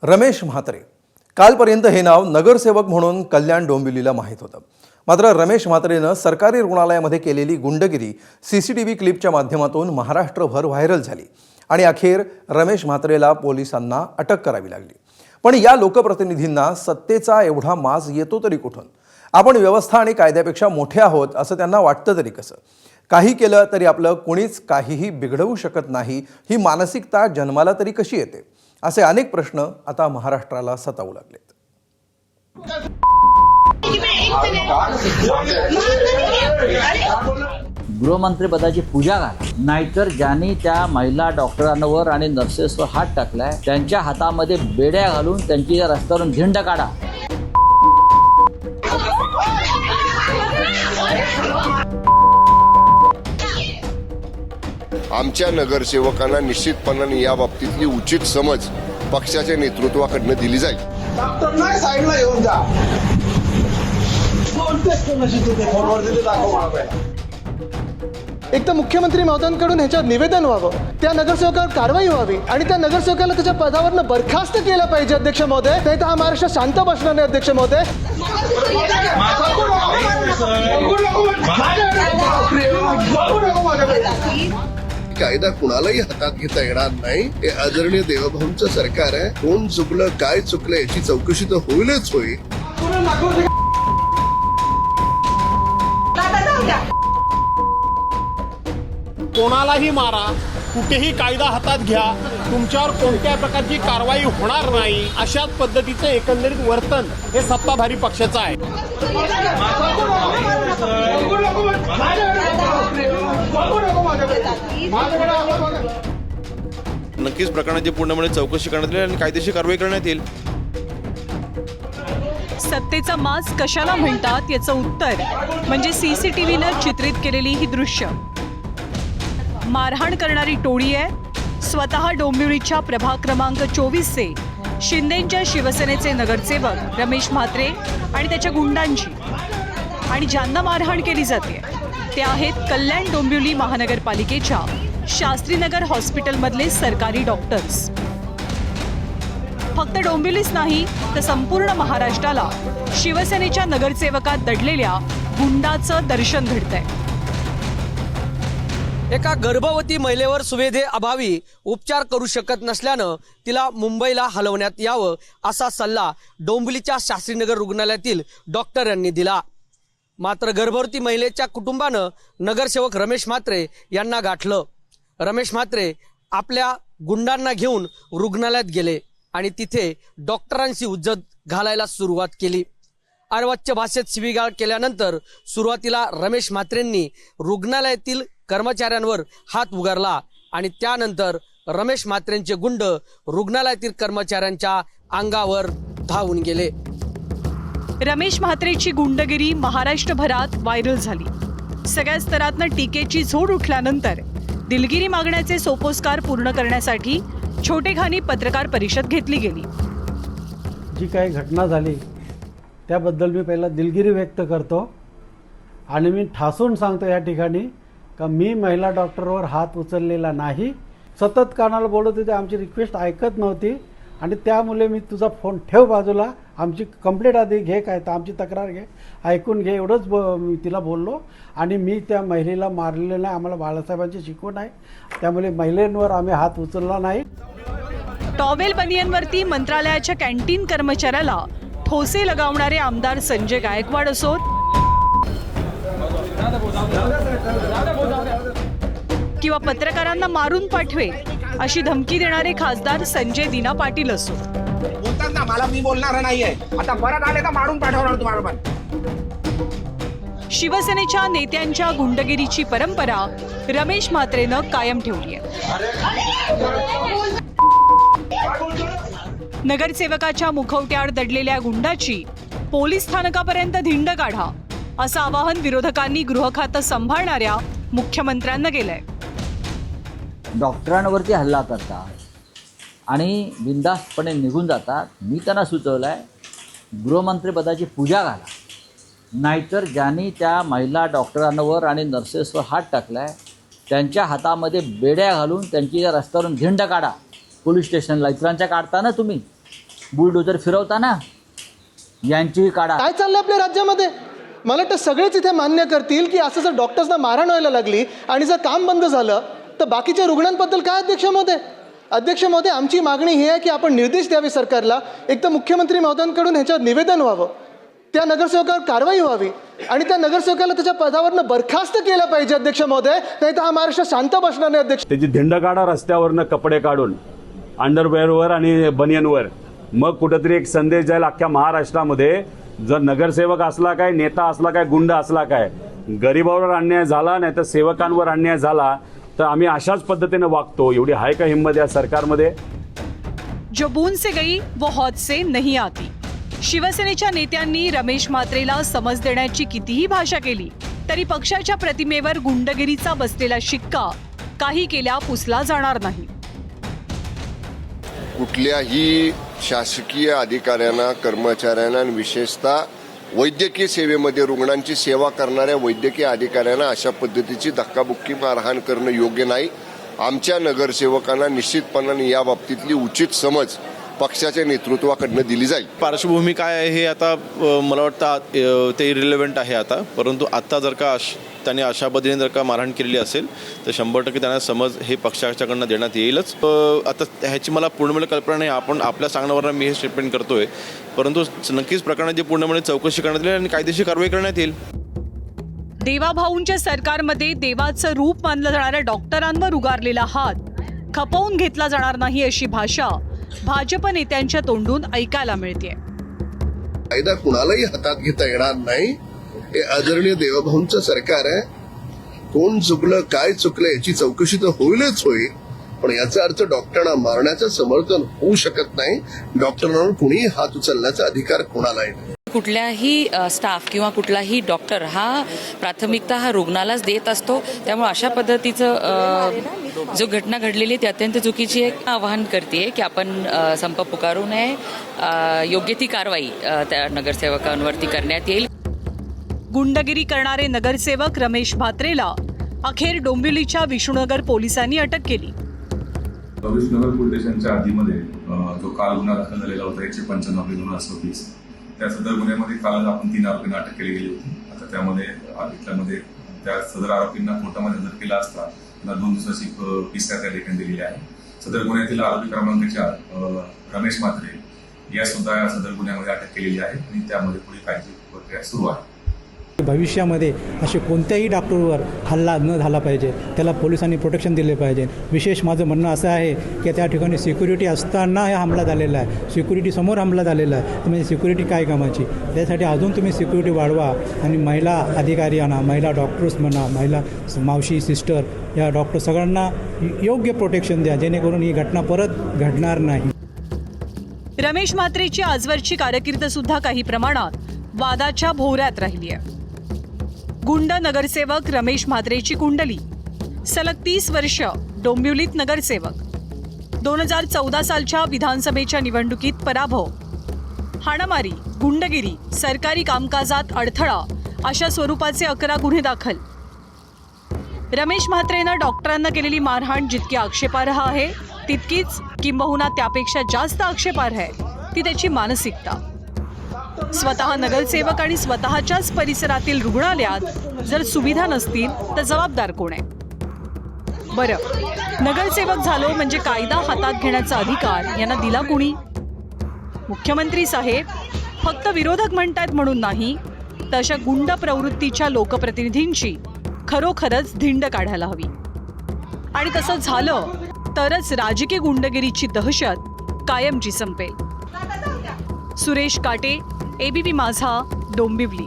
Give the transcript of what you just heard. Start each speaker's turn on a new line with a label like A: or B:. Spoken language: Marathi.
A: रमेश म्हात्रे कालपर्यंत हे नाव नगरसेवक म्हणून कल्याण डोंबिवलीला माहीत होतं. मात्र रमेश म्हात्रेनं सरकारी रुग्णालयामध्ये केलेली गुंडगिरी सीसीटीव्ही क्लिपच्या माध्यमातून महाराष्ट्रभर व्हायरल झाली आणि अखेर रमेश म्हात्रेला पोलिसांना अटक करावी लागली. पण या लोकप्रतिनिधींना सत्तेचा एवढा माज येतो तरी कुठून? आपण व्यवस्था आणि कायद्यापेक्षा मोठे आहोत असं त्यांना वाटतं तरी कसं? काही केलं तरी आपलं कोणीच काहीही बिघडवू शकत नाही ही मानसिकता जन्माला तरी कशी येते? असे अनेक प्रश्न आता महाराष्ट्राला सतावू लागलेत.
B: गृहमंत्रीपदाची पूजा घाला, नाहीतर ज्यांनी त्या महिला डॉक्टरांवर आणि नर्सेसवर हात टाकलाय त्यांच्या हातामध्ये बेड्या घालून त्यांची रस्त्यावरून धिंड काढा.
C: आमच्या नगरसेवकांना निश्चितपणाने या बाबतीतली उचित समज पक्षाच्या नेतृत्वाकडनं दिली जाईल.
D: डॉक्टरना साईडला येऊन जा.
E: एक तर मुख्यमंत्री महोदयांकडून ह्याच्यावर निवेदन व्हावं, त्या नगरसेवकावर कारवाई व्हावी आणि त्या नगरसेवकाला त्याच्या पदावरनं बरखास्त केलं पाहिजे. अध्यक्ष महोदय, नाही तर हा महाराष्ट्र शांत बसणार नाही. अध्यक्ष महोदय,
C: कायदा कुणालाही हातात घेता येणार नाही. हे आदरणीय देवभाऊंचं सरकार आहे. कोण चुकलं, काय चुकलं याची चौकशी तर होईलच होईल.
F: कोणालाही मारा, कुठेही कायदा हातात घ्या, तुमच्यावर कोणत्या प्रकारची कारवाई होणार नाही अशाच पद्धतीचं एकंदरीत वर्तन हे सत्ताधारी पक्षाचं आहे.
G: नक्कीच प्रकरणाची पूर्णपणे चौकशी करण्यात येईल आणि कायदेशीर कारवाई करण्यात येईल.
H: सत्तेचा माज कशाला म्हणतात याचं उत्तर म्हणजे सीसीटीव्हीनं चित्रित केलेली ही दृश्य. मारहाण करणारी टोळी आहे. स्वतः डोंबिवलीच्या प्रभाग क्रमांक 24चे शिंदेंच्या शिवसेनेचे नगरसेवक रमेश म्हात्रे आणि त्याच्या गुंडांची. आणि ज्यांना मारहाण केली जाते ते आहेत कल्याण डोंबिवली महानगरपालिकेच्या शास्त्रीनगर हॉस्पिटलमधले सरकारी डॉक्टर्स. फक्त डोंबिवलीच नाही तर संपूर्ण महाराष्ट्राला शिवसेनेच्या नगरसेवकात दडलेल्या गुंडाचं दर्शन घडतंय.
I: एका गर्भवती महिलेवर सुविधे अभावी उपचार करू शकत नसल्यानं तिला मुंबईला हलवण्यात यावं असा सल्ला डोंबिवलीच्या शास्त्रीनगर रुग्णालयातील डॉक्टरांनी दिला. मात्र गर्भवती महिलेच्या कुटुंबानं नगरसेवक रमेश म्हात्रे यांना गाठलं. रमेश म्हात्रे आपल्या गुंडांना घेऊन रुग्णालयात गेले आणि तिथे डॉक्टरांशी हुज्जत घालायला सुरुवात केली. अर्वाच्य भाषेत शिवीगाळ केल्यानंतर सुरुवातीला रमेश म्हात्रेंनी रुग्णालयातील कर्मचाऱ्यांवर हात उगारला आणि त्यानंतर रमेश म्हात्रेंचे गुंड रुग्णालयातील कर्मचाऱ्यांच्या अंगावर धावून गेले.
H: रमेश म्हात्रेची गुंडगिरी महाराष्ट्रभरात व्हायरल झाली. सगळ्या स्तरातनं टीकेची झोड उठल्यानंतर दिलगिरी मागण्याचे सोपोस्कार पूर्ण करण्यासाठी छोटेखानी पत्रकार परिषद घेतली गेली.
J: जी काही घटना झाली त्याबद्दल मी पहिला दिलगिरी व्यक्त करतो आणि मी ठासून सांगतो या ठिकाणी का मी महिला डॉक्टरवर हात उचललेला नाही. सतत कानाला बोलत होते, आमची रिक्वेस्ट ऐकत नव्हती आणि त्यामुळे मी तुझा फोन ठेव बाजूला, आमची कंप्लेंट आधी घे, काय तर आमची तक्रार घे, ऐकून घे, एवढंच मी तिला बोललो. आणि मी त्या महिलेला मारलेलं नाही. आम्हाला बाळासाहेबांची शिकवण आहे, त्यामुळे महिलांवर आम्ही हात उचलला नाही.
H: टॉवेल बनियनवरती मंत्रालयाच्या कॅन्टीन कर्मचाऱ्याला ठोसे लगावणारे आमदार संजय गायकवाड असोत किंवा पत्रकारांना मारून पाठवे अशी धमकी देणारे खासदार संजय दिना पाटील असो.
D: बोलतात ना, मला मी बोलणार नाहीये, आता परत आले तर मारून पाठवणार तुम्हाला. पण
H: शिवसेनेच्या नेत्यांच्या गुंडगिरीची परंपरा रमेश म्हात्रेनं कायम ठेवली आहे. नगरसेवकाच्या मुखवट्यावर दडलेल्या गुंडाची पोलीस स्थानकापर्यंत धिंड काढा असं आवाहन विरोधकांनी गृह खातं सांभाळणाऱ्या मुख्यमंत्र्यांना केलंय.
B: डॉक्टरांवरती हल्ला करतात आणि बिनधास्तपणे निघून जातात. मी त्यांना सुचवलं आहे गृहमंत्रीपदाची पूजा घाला, नाहीतर ज्यांनी त्या महिला डॉक्टरांवर आणि नर्सेसवर हात टाकलाय त्यांच्या हातामध्ये बेड्या घालून त्यांची रस्त्यावरून धिंड काढा. पोलीस स्टेशनला इतरांच्या काढता ना तुम्ही, बुलडोजर फिरवताना यांची काढा.
E: काय चाललंय आपल्या राज्यामध्ये? मला वाटतं सगळेच इथे मान्य करतील की असं जर डॉक्टर्सना मारहाण व्हायला लागली आणि जर काम बंद झालं तर बाकीच्या रुग्णांबद्दल काय अध्यक्ष महोदय? अध्यक्ष महोदय, आमची मागणी ही आहे की आपण निर्देश द्यावे सरकारला. एक तर मुख्यमंत्री महोदयांकडून ह्याच्यावर निवेदन व्हावं, त्या नगरसेवकावर कारवाई व्हावी आणि त्या नगरसेवकाला त्याच्या पदावरनं बरखास्त केलं पाहिजे अध्यक्ष महोदय. नाही तर हा महाराष्ट्र शांत बसणार नाही अध्यक्ष.
K: त्याची धिंड काढा रस्त्यावरनं कपडे काढून अंडरवेअरवर आणि बनियनवर. मग कुठंतरी एक संदेश जाईल अख्ख्या महाराष्ट्रामध्ये. जर नगरसेवक असला काय, नेता असला काय, गुंड असला काय, गरिबावर अन्याय झाला नाही तर सेवकांवर अन्याय झाला तर आम्ही अशाच पद्धतीने वागतो. एवढी आहे का हिंमत या सरकारमध्ये?
H: जो बूंद से गई वो हौद से नहीं आती. शिवसेनेच्या नेत्यांनी रमेश म्हात्रेला समज देण्याची कितीही भाषा केली तरी पक्षाच्या प्रतिमेवर गुंडगिरीचा बसलेला शिक्का काही केल्या पुसला जाणार नाही.
C: कुठल्याही शासकीय अधिकाऱ्यांना, कर्मचाऱ्यांना आणि विशेषतः वैद्यकीय सेवेमध्ये रुग्णांची सेवा करणाऱ्या वैद्यकीय अधिकाऱ्यांना अशा पद्धतीची धक्काबुक्की मारहाण करणं योग्य नाही. आमच्या नगरसेवकांना निश्चितपणाने या बाबतीतली उचित समज पक्षाच्या नेतृत्वाकडनं दिली जाईल.
G: पार्श्वभूमी काय आहे हे आता मला वाटतं ते इरिलेव्हंट आहे आता. परंतु आता जर का त्यांनी अशा पद्धतीने जर का मारहाण केलेली असेल तर 100% त्यांना समज हे पक्षाच्याकडनं देण्यात येईलच. आता ह्याची मला पूर्णपणे कल्पना नाही. आपण आपल्या सांगण्यावरून मी हे स्टेटमेंट करतोय. परंतु नक्कीच प्रकरणाची पूर्णपणे चौकशी करण्यात येईल आणि कायदेशीर कारवाई करण्यात येईल.
H: देवाभाऊंच्या सरकारमध्ये देवाचं रूप मानलं जाणाऱ्या डॉक्टरांवर उगारलेला हात खपवून घेतला जाणार नाही अशी भाषा भाजप नेत्यांच्या तोंडून ऐकायला मिळते.
C: कायदा कुणालाही हातात घेता येणार नाही. हे आदरणीय देवभाऊंचं सरकार आहे. कोण चुकलं, काय चुकलं याची चौकशी तर होईलच होईल. पण याचा अर्थ डॉक्टरांना मारण्याचं समर्थन होऊ शकत नाही. डॉक्टरांवर कुणीही हात उचलण्याचा अधिकार कोणालाही नाही.
L: कुठल्याही स्टाफ किंवा कुठलाही डॉक्टर हा प्राथमिकता हा रुग्णालाच देत असतो. त्यामुळे अशा पद्धतीचं जो घटना घडलेली ती अत्यंत चुकीची आहे. आवाहन करते की आपण संप पुकारू नये. योग्य ती कारवाई त्या नगरसेवकांवरती करण्यात येईल.
H: गुंडगिरी करणारे नगरसेवक रमेश म्हात्रेला अखेर डोंबिवलीच्या विष्णुनगर पोलिसांनी अटक केली.
M: विष्णुनगर पोलीस स्टेशनच्या हद्दीमध्ये जो काल गुन्हा दाखल झालेला होता 195/2020 त्या सदर गुन्ह्यामध्ये काल आपण 3 आरोपींना अटक केली गेली होती. आता त्यामध्ये त्या सदर आरोपींना कोर्टामध्ये हजर केला असता त्यांना 2 दिवसाची PCR त्या ठिकाणी दिलेली आहे. सदर गुन्ह्यातील आरोपी क्रमांक 4 रमेश म्हात्रे या सुद्धा सदर गुन्ह्यामध्ये अटक केलेली आहे आणि त्यामध्ये पुढे कायदेशीर प्रक्रिया सुरू आहे.
J: भविष्यामध्ये असे कोणत्याही डॉक्टरवर हल्ला न झाला पाहिजे, त्याला पोलिसांनी प्रोटेक्शन दिले पाहिजे. विशेष माझं म्हणणं असं आहे की त्या ठिकाणी सिक्युरिटी असताना हा हमला झालेला आहे, सिक्युरिटी समोर हमला झालेला आहे. तर म्हणजे सिक्युरिटी काय कामाची? त्यासाठी अजून तुम्ही सिक्युरिटी वाढवा आणि महिला अधिकारी आणा, महिला डॉक्टर्स म्हणा, महिला मावशी, सिस्टर, या डॉक्टर सगळ्यांना योग्य प्रोटेक्शन द्या जेणेकरून ही घटना परत घडणार नाही.
H: रमेश म्हात्रेची आजवरची कारकीर्द सुद्धा काही प्रमाणात वादाच्या भोवऱ्यात राहिली आहे. गुंड नगरसेवक रमेश म्हात्रेची कुंडली सलग 30 वर्ष डोंबिवलीत नगरसेवक. 2014 सालच्या विधानसभेच्या निवडणुकीत पराभव, हाणामारी, गुंडगिरी, सरकारी कामकाजात अडथळा अशा स्वरूपाचे 11 गुन्हे दाखल. रमेश म्हात्रेनं डॉक्टरांना केलेली मारहाण जितकी आक्षेपार्ह आहे तितकीच किंबहुना त्यापेक्षा जास्त आक्षेपार्ह आहे ती त्याची मानसिकता. स्वतः नगरसेवक आणि स्वतःच्याच परिसरातील रुग्णालयात जर सुविधा नसतील तर जबाबदार कोण आहे? बरं, नगरसेवक झालो म्हणजे कायदा हातात घेण्याचा अधिकार यांना दिला कोणी? मुख्यमंत्री साहेब फक्त विरोधक म्हणतात म्हणून नाही, तशा गुंड प्रवृत्तीच्या लोकप्रतिनिधींची खरोखरच धिंड काढायला हवी. आणि तसं झालं तरच राजकीय गुंडगिरीची दहशत कायमची संपेल. सुरेश काटे, ABP माझा, डोंबिवली.